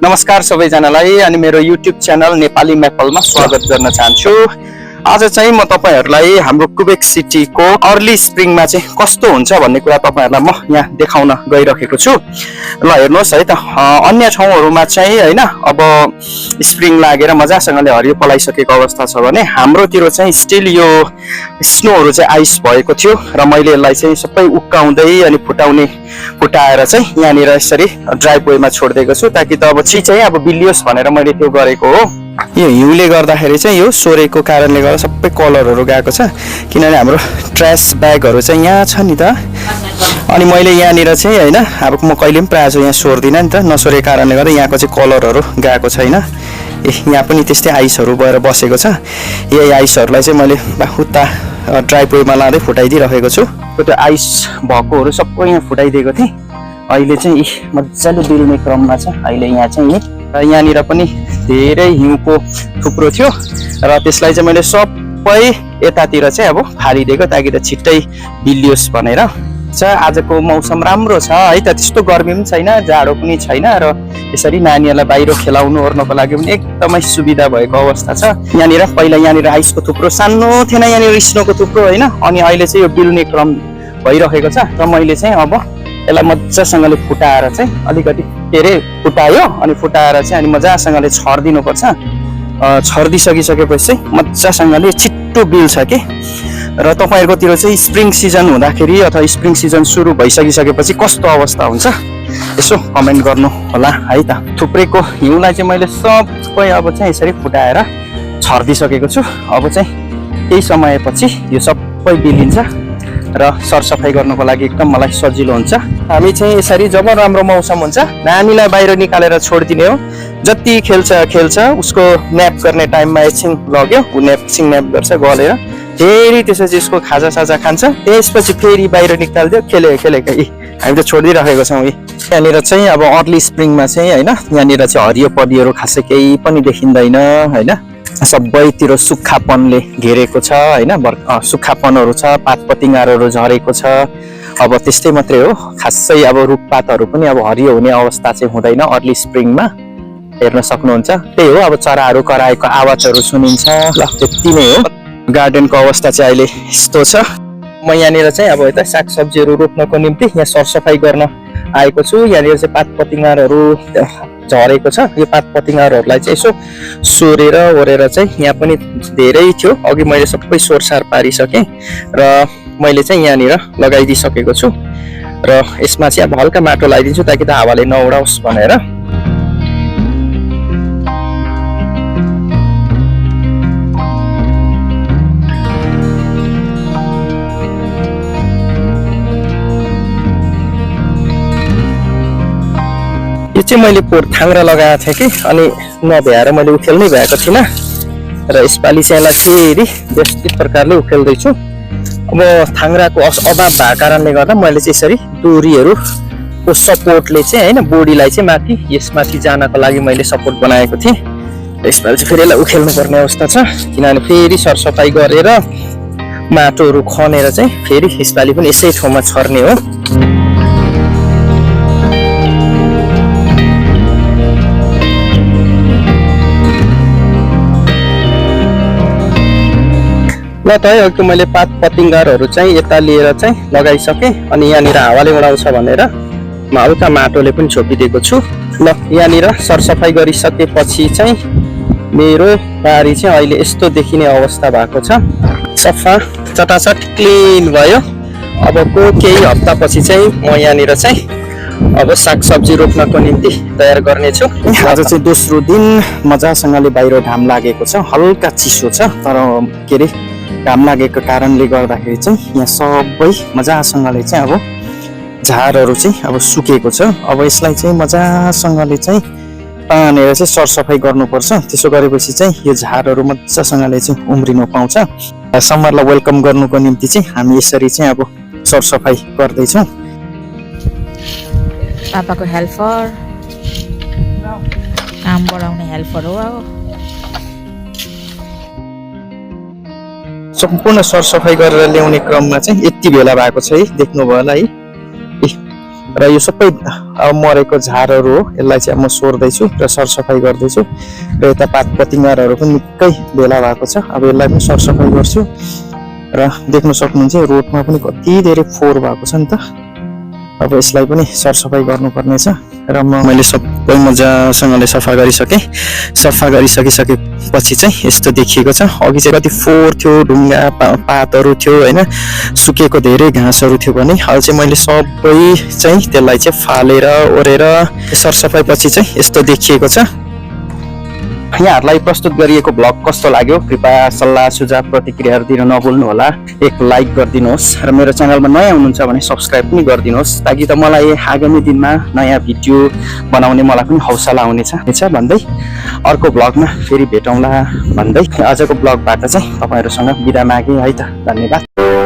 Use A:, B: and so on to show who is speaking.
A: नमस्कार सबैजनालाई अनि मेरो युट्युब च्यानल नेपाली म्यापलमा स्वागत गर्न चाहन्छु। आज चाहिँ म तपाईहरुलाई हाम्रो क्युबेक सिटीको अर्ली स्प्रिङमा चाहिँ कस्तो हुन्छ भन्ने कुरा तपाईहरुलाई म यहाँ देखाउन गइरहेको छु। ल हेर्नुहोस् है त, अन्य ठाउँहरुमा चाहिँ हैन अब स्प्रिङ लागेर मजासँगले हरियो पलाइसकेको अवस्था छ भने हाम्रोतिर चाहिँ स्टिल यो स्नोहरु चाहिँ आइस भएको थियो र मैले यसलाई चाहिँ सबै उक्काउँदै अनि फुटाएर चाहिँ यहाँनिर यसरी ड्राइभवेमा छोड्दिएको छु ताकि त अब चाहिँ अब बिलियोस् भनेर मैले त्यो गरेको हो। यो हिउँले गर्दाखेरि चाहिँ यो सोरेको कारणले गर्दा सबै कलरहरु गएको छ, किनभने हाम्रो ट्र्यास ब्यागहरु चाहिँ यहाँ छ नि त। अनि मैले यहाँनिर चाहिँ हैन अब म कहिले पनि प्रायः यहाँ सोर्दिन नि त, नसोरेको कारणले गर्दा यहाँको चाहिँ कलरहरु गएको छैन। यहाँ पनि त्यस्तै आइसहरु भएर बसेको छ। यही आइसहरुलाई चाहिँ मैले उता ड्राइभवेमा लाँदै फुटाइदिरहेको छु। त्यो आइस भएकोहरु सबै यहाँ फुटाइदिएको थिएँ। अहिले चाहिँ मजाले बिल्ने क्रममा छ। अहिले यहाँ चाहिँ यहाँनिर पनि धेरै हिउँको थुप्रो थियो र त्यसलाई चाहिँ मैले सबै यतातिर चाहिँ अब फालिदिएको ताकि त छिट्टै बिलियोस् भनेर। आजको मौसम राम्रो छ है त, त्यस्तो गर्मी पनि छैन, जाडो पनि छैन र यसरी नानीहरुलाई बाहिर खेलाउनु ओर्नको लागि पनि एकदमै सुविधा भएको अवस्था छ। यहाँनिर पहिला यहाँनिर आइसको थुप्रो सानो थिएन, यहाँनिर स्नोको थुप्रो हैन, अनि अहिले चाहिँ यो बिल्ने क्रम भइरहेको छ र मैले चाहिँ अब यसलाई मजासँगले फुटाएर चाहिँ अलिकति फुटायो अनि फुटाएर चाहिँ अनि मजासँगले छर्दिनु पर्छ। छर्दिसकिसकेपछि चाहिँ मजासँगले छिट्टो बिल्छ के। र तपाईहरुकोतिर चाहिँ स्प्रिङ सिजन हुँदाखेरि अथवा स्प्रिङ सिजन सुरु भइसकिसकेपछि कस्तो अवस्था हुन्छ यसो कमेन्ट गर्नु होला है त। थुप्रेको हिउँलाई चाहिँ मैले सबै अब चाहिँ यसरी फुटाएर छर्दिसकेको छु। अब चाहिँ केही समयपछि यो सबै बिलिन्छ र सरसफाई गर्नको लागि एकदम मलाई सजिलो हुन्छ। हामी चाहिँ यसरी जब राम्रो मौसम हुन्छ नानीलाई बाहिर निकालेर छोड्दिने हो। जति खेल्छ उसको न्याप गर्ने टाइममा एकछिन लग्यो, उ न्याप गर्छ गलेर, फेरि त्यसपछि उसको खाजा खान्छ, त्यसपछि फेरि बाहिर निकाल्दियो, खेलेकै हामी त छोडिदिइरहेको छौँ। यहाँनिर चाहिँ अब अर्ली स्प्रिङमा चाहिँ हैन यहाँनिर चाहिँ हरियो परियोहरू खासै केही पनि देखिँदैन हैन, सबैतिर सुक्खापनले घेरेको छ हैन, सुक्खापनहरु छ, पातपतिङ्गारहरु झरेको छ। अब त्यस्तै मात्रै हो, खासै अब रुखपातहरु पनि अब हरियो हुने अवस्था चाहिँ हुँदैन अर्ली स्प्रिङमा, हेर्न सक्नुहुन्छ। त्यही हो, अब चराहरु कराएको आवाजहरु सुनिन्छ। ल त्यति नै हो। गार्डनको अवस्था चाहिँ अहिले यस्तो छ। म यहाँनिर चाहिँ अब यता सागसब्जीहरु रोप्नको निम्ति यहाँ सरसफाई गर्न आएको छु। यहाँनिर चाहिँ पातपतिङ्गारहरु झरेको छ। यो पातपतिङ्गारहरुलाई चाहिँ यसो सोरेर ओरेर चाहिँ यहाँ पनि धेरै थियो, अघि मैले सबै सोरसार पारिसकेँ र मैले चाहिँ यहाँनिर लगाइदिइसकेको छु र यसमा चाहिँ अब हल्का माटो लगाइदिन्छु ताकि त हावाले नउडाओस् भनेर। यो चाहिँ मैले पोहोर थाङ्ग्रा लगाएको थिएँ कि, अनि नभ्याएर मैले उखेल्नै भएको थिइनँ र यसपालि चाहिँ यसलाई फेरि व्यवस्थित प्रकारले उखेल्दैछु। अब थाङ्ग्राको अभाव भएको कारणले गर्दा मैले चाहिँ यसरी डोरीहरूको सपोर्टले चाहिँ हैन बोडीलाई चाहिँ माथि यसमाथि जानको लागि मैले सपोर्ट बनाएको थिएँ। यसपालि चाहिँ फेरि यसलाई उखेल्नु पर्ने अवस्था छ, किनभने फेरि सरसफाई गरेर माटोहरू खनेर चाहिँ फेरि यसपालि पनि यसै ठाउँमा छर्ने हो। ल त है, अघि मैले पातपतिङ्गारहरु चाहिँ यता लिएर चाहिँ लगाइसकेँ, अनि यहाँनिर हावाले उडाउँछ भनेर म हल्का माटोले पनि छोपिदिएको छु। ल यहाँनिर सरसफाई गरिसकेपछि चाहिँ मेरो बारी चाहिँ अहिले यस्तो देखिने अवस्था भएको छ। सफा चटाचट क्लिन भयो। अबको केही हप्तापछि चाहिँ म यहाँनिर चाहिँ अब सागसब्जी रोप्नको निम्ति तयार गर्नेछु। आज चाहिँ दोस्रो दिन मजासँगले बाहिर घाम लागेको छ, हल्का चिसो छ, तर के अरे घाम लागेको कारणले गर्दाखेरि चाहिँ यहाँ सबै मजासँगले चाहिँ अब झारहरू चाहिँ अब सुकेको छ। अब यसलाई चाहिँ मजासँगले चाहिँ तानेर चाहिँ सरसफाई गर्नुपर्छ। त्यसो गरेपछि चाहिँ यो झारहरू मजासँगले चाहिँ उम्रिनु पाउँछ। समरलाई वेलकम गर्नुको निम्ति चाहिँ हामी यसरी चाहिँ अब सरसफाई गर्दैछौँ।
B: पापाको हेल्पर, काम बढाउने हेल्पर हो।
A: सम्पूर्ण सरसफाई गरेर ल्याउने क्रममा चाहिँ यति बेला भएको छ है, देख्नुभयो होला है। र यो सबै अब मरेको झारहरू हो, यसलाई चाहिँ अब म सोर्दैछु र सरसफाइ गर्दैछु र यता पात पतिङ्गारहरू पनि निकै भेला भएको छ। अब यसलाई पनि सरसफाइ गर्छु र देख्न सक्नुहुन्छ रोडमा पनि कति धेरै फोहोर भएको छ नि त। अब यसलाई पनि सरसफाइ गर्नुपर्ने छ र मैले सबै मजासँगले सफा गरिसकेँ। सफा गरिसकिसकेपछि चाहिँ यस्तो देखिएको छ। अघि चाहिँ कति फोहोर थियो, ढुङ्गा पातहरू थियो होइन, सुकेको धेरै घाँसहरू थियो भने अहिले चाहिँ मैले सबै चाहिँ त्यसलाई चाहिँ फालेर ओरेर सरसफाइ पछि चाहिँ यस्तो देखिएको छ। यहाँहरूलाई प्रस्तुत गरिएको भ्लग कस्तो लाग्यो कृपया सल्लाह सुझाव प्रतिक्रियाहरू दिन नभुल्नु होला। एक लाइक गरिदिनुहोस् र मेरो च्यानलमा नयाँ हुनुहुन्छ भने सब्सक्राइब पनि गरिदिनुहोस्, ताकि त मलाई आगामी दिनमा नयाँ भिडियो बनाउने मलाई पनि हौसला हुनेछ भन्दै अर्को भ्लगमा फेरि भेटौँला भन्दै आजको भ्लगबाट चाहिँ तपाईँहरूसँग बिदा मागेँ है त। धन्यवाद।